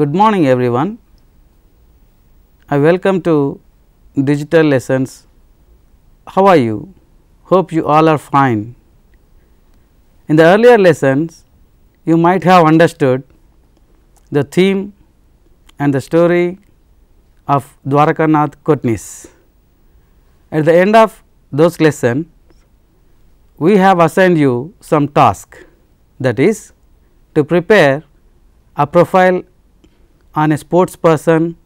Good morning everyone. I welcome to digital lessons. How are you? Hope you all are fine. In the earlier lessons, you might have understood the theme and the story of Dwarakanath Kotnis. At the end of those lessons, we have assigned you some task, that is to prepare a profile on a sports person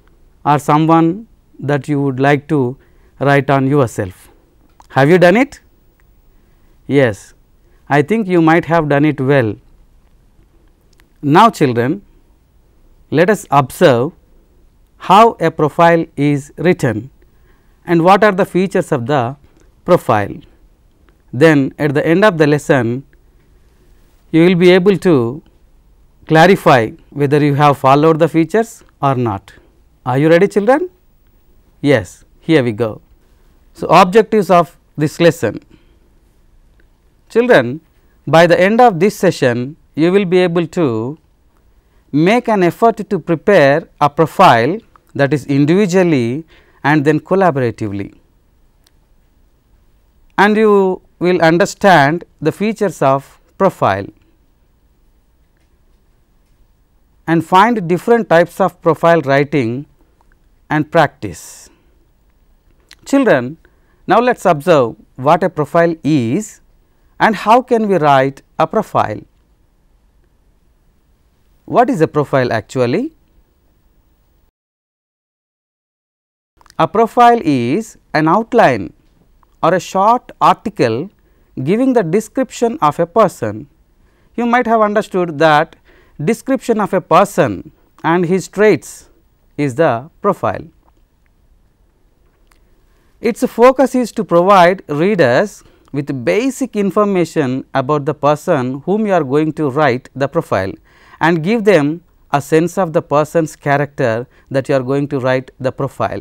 or someone that you would like to write on yourself. Have you done it? Yes, I think you might have done it well. Now children, let us observe how a profile is written and what are the features of the profile. Then at the end of the lesson, you will be able to clarify whether you have followed the features or not. Are you ready children? Yes, here we go. So, objectives of this lesson. Children, by the end of this session, you will be able to make an effort to prepare a profile, that is individually and then collaboratively, and you will understand the features of profile and find different types of profile writing and practice. Children, now let us observe what a profile is and how can we write a profile. What is a profile actually? A profile is an outline or a short article giving the description of a person. You might have understood that description of a person and his traits is the profile. Its focus is to provide readers with basic information about the person whom you are going to write the profile and give them a sense of the person's character that you are going to write the profile.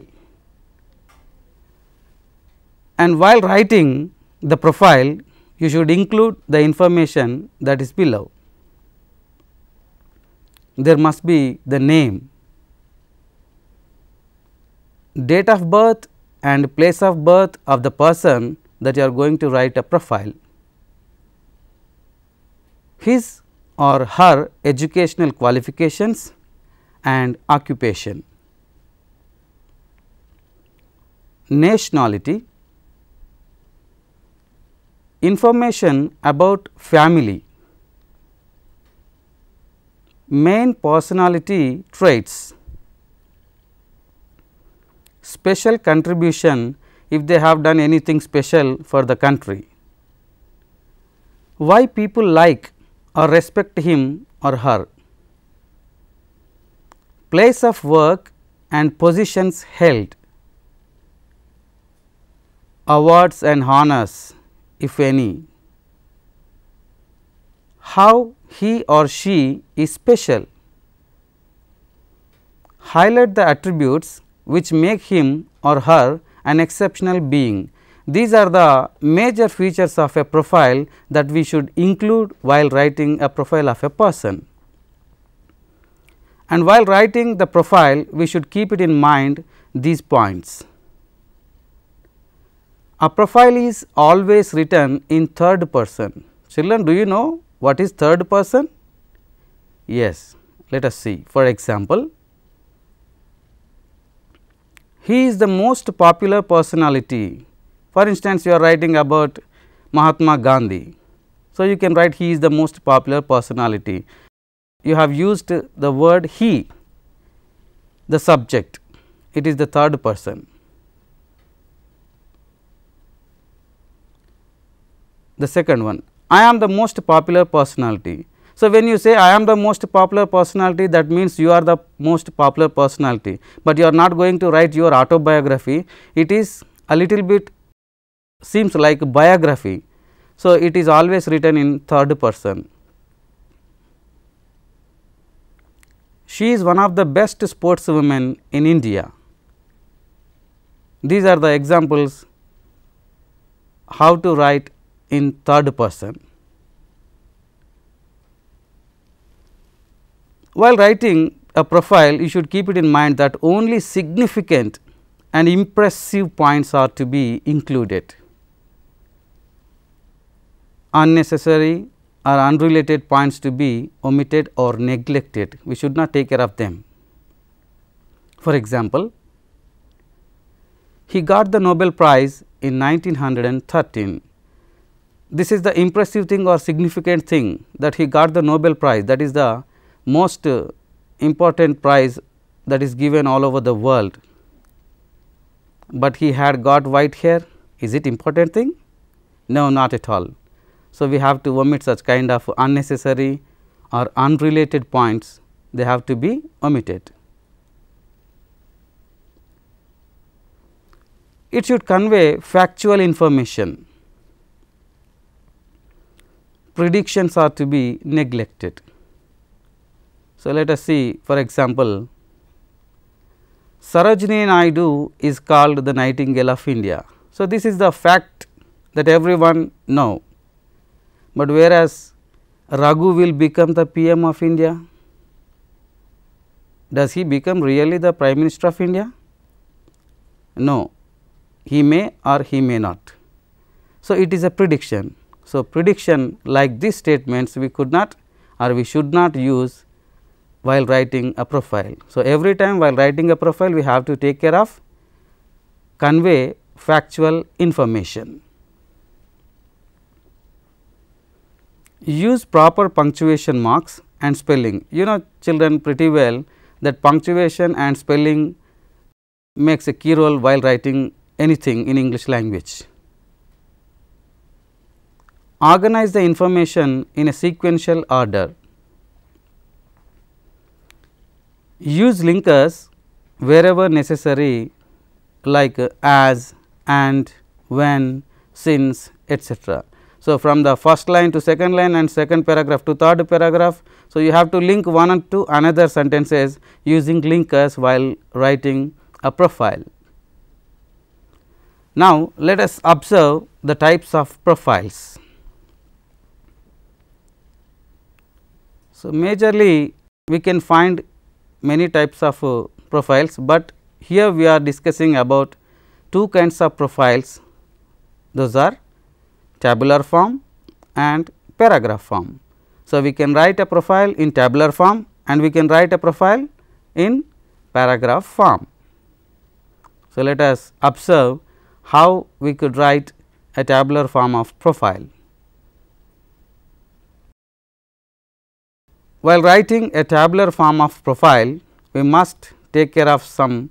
And while writing the profile, you should include the information that is below. There must be the name, date of birth and place of birth of the person that you are going to write a profile, his or her educational qualifications and occupation, nationality, information about family, main personality traits, special contribution if they have done anything special for the country, why people like or respect him or her, place of work and positions held, awards and honors if any, how he or she is special, highlight the attributes which make him or her an exceptional being. These are the major features of a profile that we should include while writing a profile of a person. And while writing the profile, we should keep it in mind these points. A profile is always written in third person. Children, do you know what is third person? Yes, let us see. For example, he is the most popular personality. For instance, you are writing about Mahatma Gandhi. So, you can write he is the most popular personality. You have used the word he, the subject, it is the third person. The second one, I am the most popular personality. So, when you say I am the most popular personality, that means you are the most popular personality, but you are not going to write your autobiography. It is a little bit seems like biography. So, it is always written in third person. She is one of the best sportswomen in India. These are the examples how to write in third person. While writing a profile, you should keep it in mind that only significant and impressive points are to be included. Unnecessary or unrelated points to be omitted or neglected. We should not take care of them. For example, he got the Nobel Prize in 1913. This is the impressive thing or significant thing, that he got the Nobel Prize. That is the most important prize that is given all over the world, but he had got white hair. Is it important thing? No, not at all. So, we have to omit such kind of unnecessary or unrelated points, they have to be omitted. It should convey factual information. Predictions are to be neglected. So, let us see, for example, Sarojini Naidu is called the Nightingale of India. So, this is the fact that everyone know, but whereas Raghu will become the PM of India, does he become really the Prime Minister of India? No, he may or he may not. So, it is a prediction. So, prediction like these statements we could not or we should not use while writing a profile. So, every time while writing a profile we have to take care of convey factual information. Use proper punctuation marks and spelling. You know children pretty well that punctuation and spelling makes a key role while writing anything in English language. Organize the information in a sequential order. Use linkers wherever necessary, like as, and, when, since, etc. So, from the first line to second line and second paragraph to third paragraph. So, you have to link one to another sentences using linkers while writing a profile. Now, let us observe the types of profiles. So, majorly we can find many types of profiles, but here we are discussing about two kinds of profiles. Those are tabular form and paragraph form. So, we can write a profile in tabular form and we can write a profile in paragraph form. So, let us observe how we could write a tabular form of profile. While writing a tabular form of profile, we must take care of some,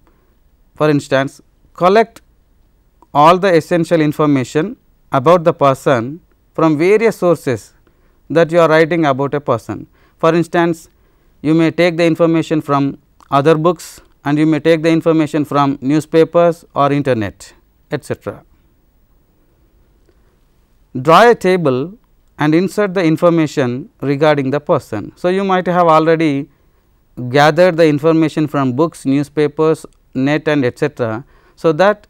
for instance, collect all the essential information about the person from various sources that you are writing about a person. For instance, you may take the information from other books and you may take the information from newspapers or internet, etc. Draw a table and insert the information regarding the person. So, you might have already gathered the information from books, newspapers, net and etc. So, that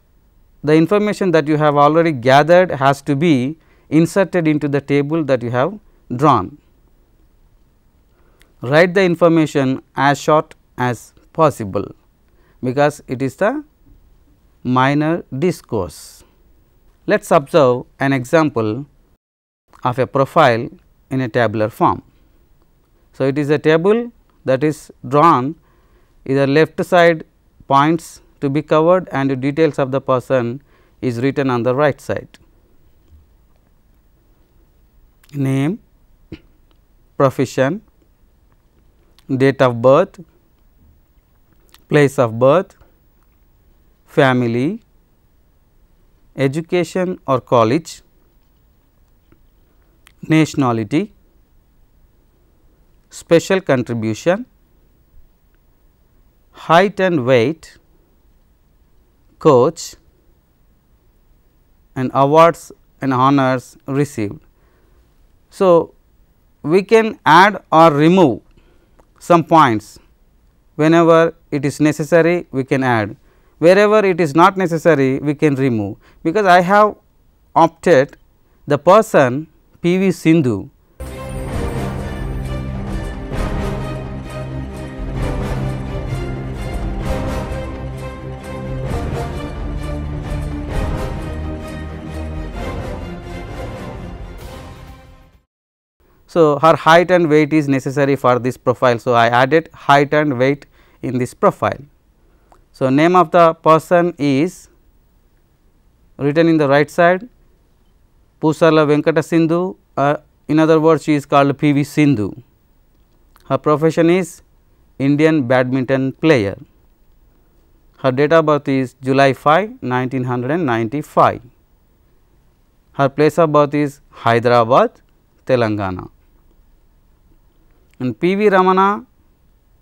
the information that you have already gathered has to be inserted into the table that you have drawn. Write the information as short as possible, because it is the minor discourse. Let us observe an example of a profile in a tabular form. So, it is a table that is drawn, either left side points to be covered and the details of the person is written on the right side. Name, profession, date of birth, place of birth, family, education or college, nationality, special contribution, height and weight, coach, and awards and honors received. So, we can add or remove some points. Whenever it is necessary, we can add. Wherever it is not necessary, we can remove, because I have opted the person PV Sindhu So, her height and weight is necessary for this profile. So, I added height and weight in this profile. So, name of the person is written in the right side, Pusarla Venkata Sindhu, in other words she is called PV Sindhu. Her profession is Indian badminton player. Her date of birth is July 5, 1995. Her place of birth is Hyderabad, Telangana. And PV Ramana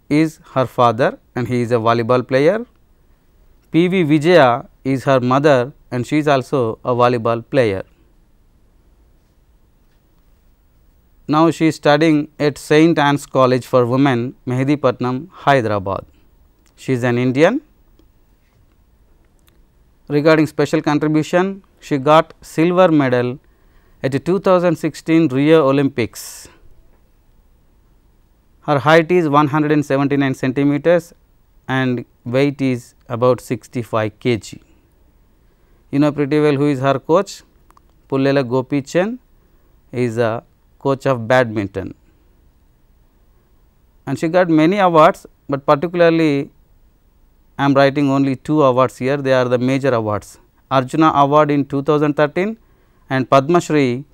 is her father and he is a volleyball player. PV Vijaya is her mother and she is also a volleyball player. Now, she is studying at St. Anne's College for Women, Mehedipatnam, Hyderabad. She is an Indian. Regarding special contribution, she got silver medal at the 2016 Rio Olympics. Her height is 179 centimeters and weight is about 65 kg. You know pretty well who is her coach. Pullela Gopi Chen is a coach of badminton, and she got many awards, but particularly I am writing only 2 awards here. They are the major awards: Arjuna Award in 2013 and Padma Shri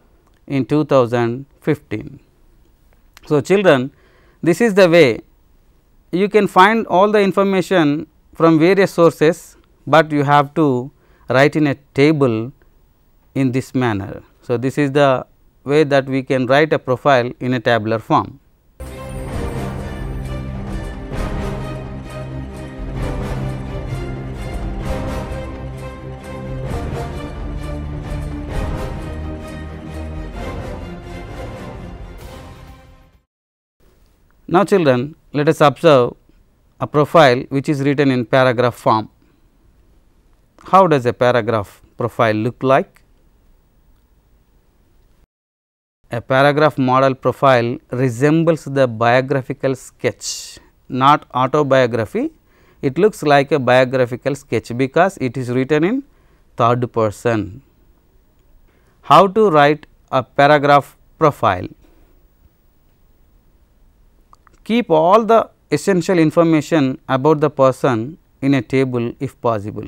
in 2015. So, children, this is the way you can find all the information from various sources, but you have to write in a table in this manner. So, this is the way that we can write a profile in a tabular form. Now, children, let us observe a profile which is written in paragraph form. How does a paragraph profile look like? A paragraph model profile resembles the biographical sketch, not autobiography. It looks like a biographical sketch because it is written in third person. How to write a paragraph profile? Keep all the essential information about the person in a table if possible.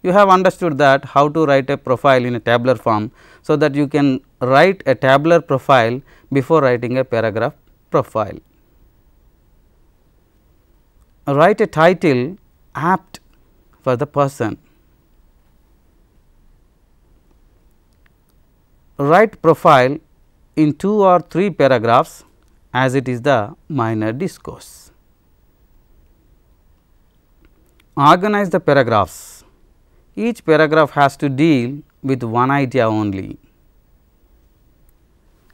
You have understood that how to write a profile in a tabular form, so that you can write a tabular profile before writing a paragraph profile. Write a title apt for the person. Write profile in 2 or 3 paragraphs as it is the minor discourse. Organize the paragraphs. Each paragraph has to deal with one idea only.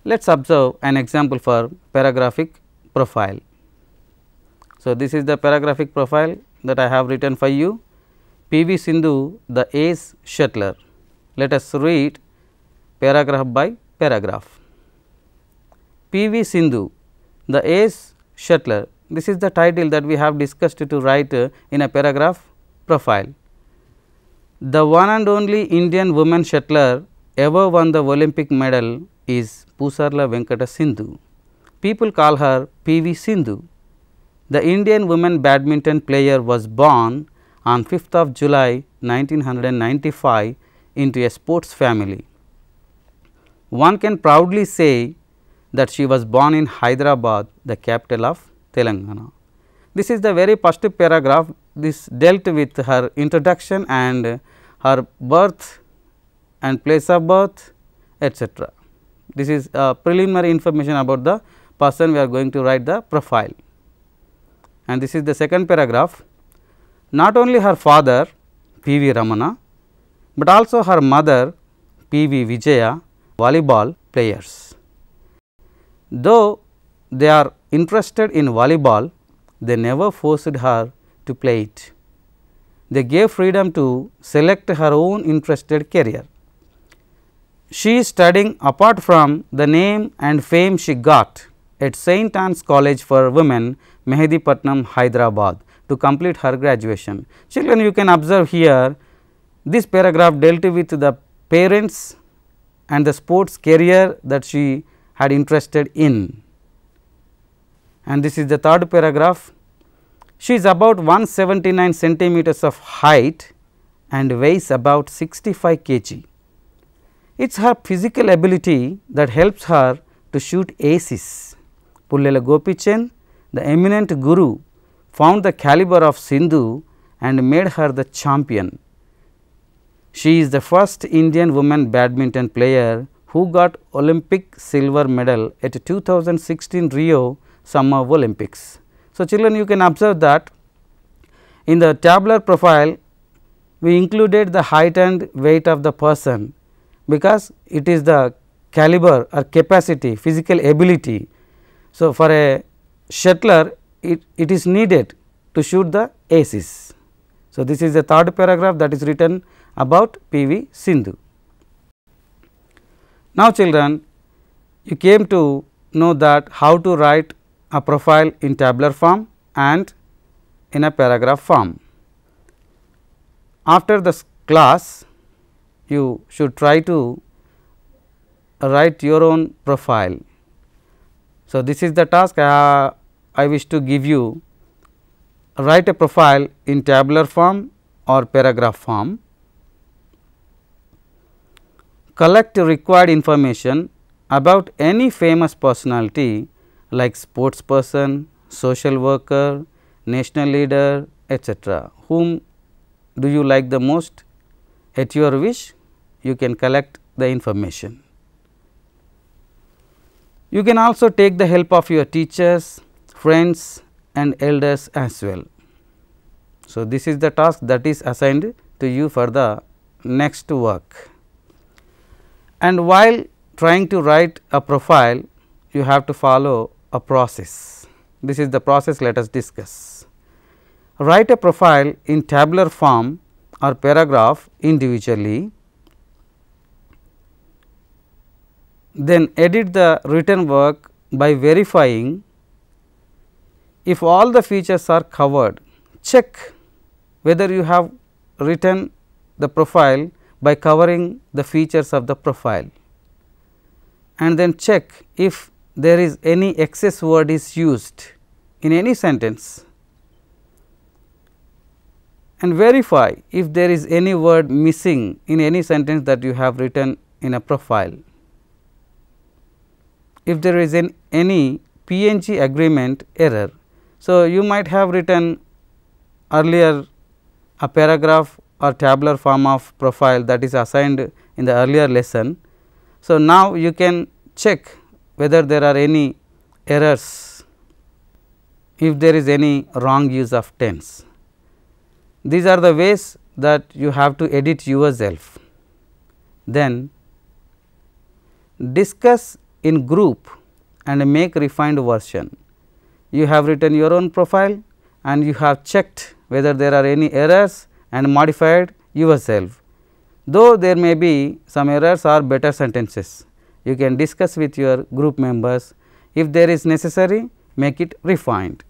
Let us observe an example for paragraphic profile. So, this is the paragraphic profile that I have written for you. PV Sindhu, the ace shuttler. Let us read paragraph by paragraph. PV Sindhu, the ace shuttler. This is the title that we have discussed to write in a paragraph profile. The one and only Indian woman shuttler ever won the Olympic medal is Pusarla Venkata Sindhu. People call her PV Sindhu. The Indian women badminton player was born on 5th of July 1995 into a sports family. One can proudly say that she was born in Hyderabad, the capital of Telangana. This is the very first paragraph. This dealt with her introduction and her birth and place of birth, etc. This is preliminary information about the person we are going to write the profile. And this is the second paragraph. Not only her father PV Ramana, but also her mother PV Vijaya, volleyball players. Though they are interested in volleyball, they never forced her to play it. They gave freedom to select her own interested career. She is studying apart from the name and fame she got at St. Anne's College for Women, Mehedipatnam, Hyderabad, to complete her graduation. Children, you can observe here this paragraph dealt with the parents and the sports career that she had interested in. And this is the third paragraph. She is about 179 centimeters of height and weighs about 65 kg. It is her physical ability that helps her to shoot aces. Pullela Gopichand, the eminent guru, found the caliber of Sindhu and made her the champion. She is the first Indian woman badminton player who got Olympic silver medal at 2016 Rio Summer Olympics. So, children, you can observe that in the tabular profile we included the height and weight of the person, because it is the caliber or capacity, physical ability. So, for a shuttler it is needed to shoot the aces. So, this is the third paragraph that is written about P.V. Sindhu. Now, children, you came to know that how to write a profile in tabular form and in a paragraph form. After the class, you should try to write your own profile. So, this is the task I wish to give you. Write a profile in tabular form or paragraph form. Collect required information about any famous personality like sports person, social worker, national leader, etc. Whom do you like the most? At your wish, you can collect the information. You can also take the help of your teachers, friends and elders as well. So, this is the task that is assigned to you for the next work. And while trying to write a profile, you have to follow a process. This is the process, let us discuss. Write a profile in tabular form or paragraph individually, then edit the written work by verifying if all the features are covered. Check whether you have written the profile by covering the features of the profile, and then check if there is any excess word is used in any sentence, and verify if there is any word missing in any sentence that you have written in a profile. If there is any PNG agreement error. So, you might have written earlier a paragraph or tabular form of profile that is assigned in the earlier lesson. So, now you can check whether there are any errors, if there is any wrong use of tense. These are the ways that you have to edit yourself. Then discuss in group and make refined version. You have written your own profile and you have checked whether there are any errors and modified yourself. Though there may be some errors or better sentences, you can discuss with your group members. If there is necessary, make it refined.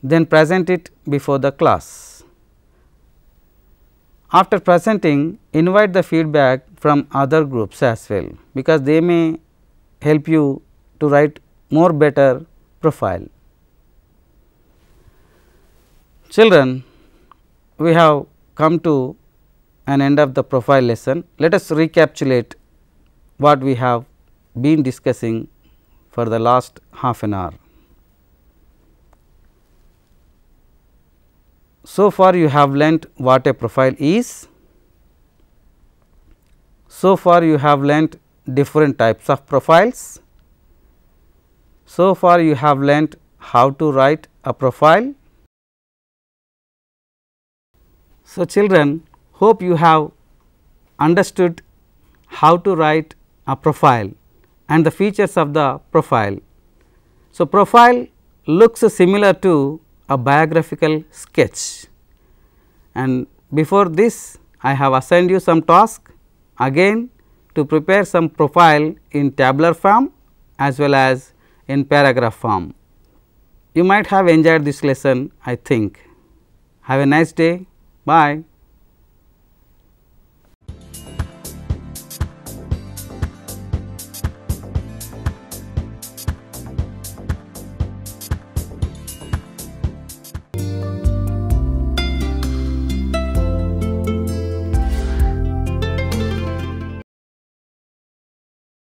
Then present it before the class. After presenting, invite the feedback from other groups as well, because they may help you to write more better profile. Children, we have come to an end of the profile lesson. Let us recapitulate what we have been discussing for the last half an hour. So far you have learnt what a profile is. So far you have learnt different types of profiles. So far you have learnt how to write a profile. So, children, hope you have understood how to write a profile and the features of the profile. So, profile looks similar to a biographical sketch, and before this I have assigned you some task again to prepare some profile in tabular form as well as in paragraph form. You might have enjoyed this lesson, I think. Have a nice day. Bye.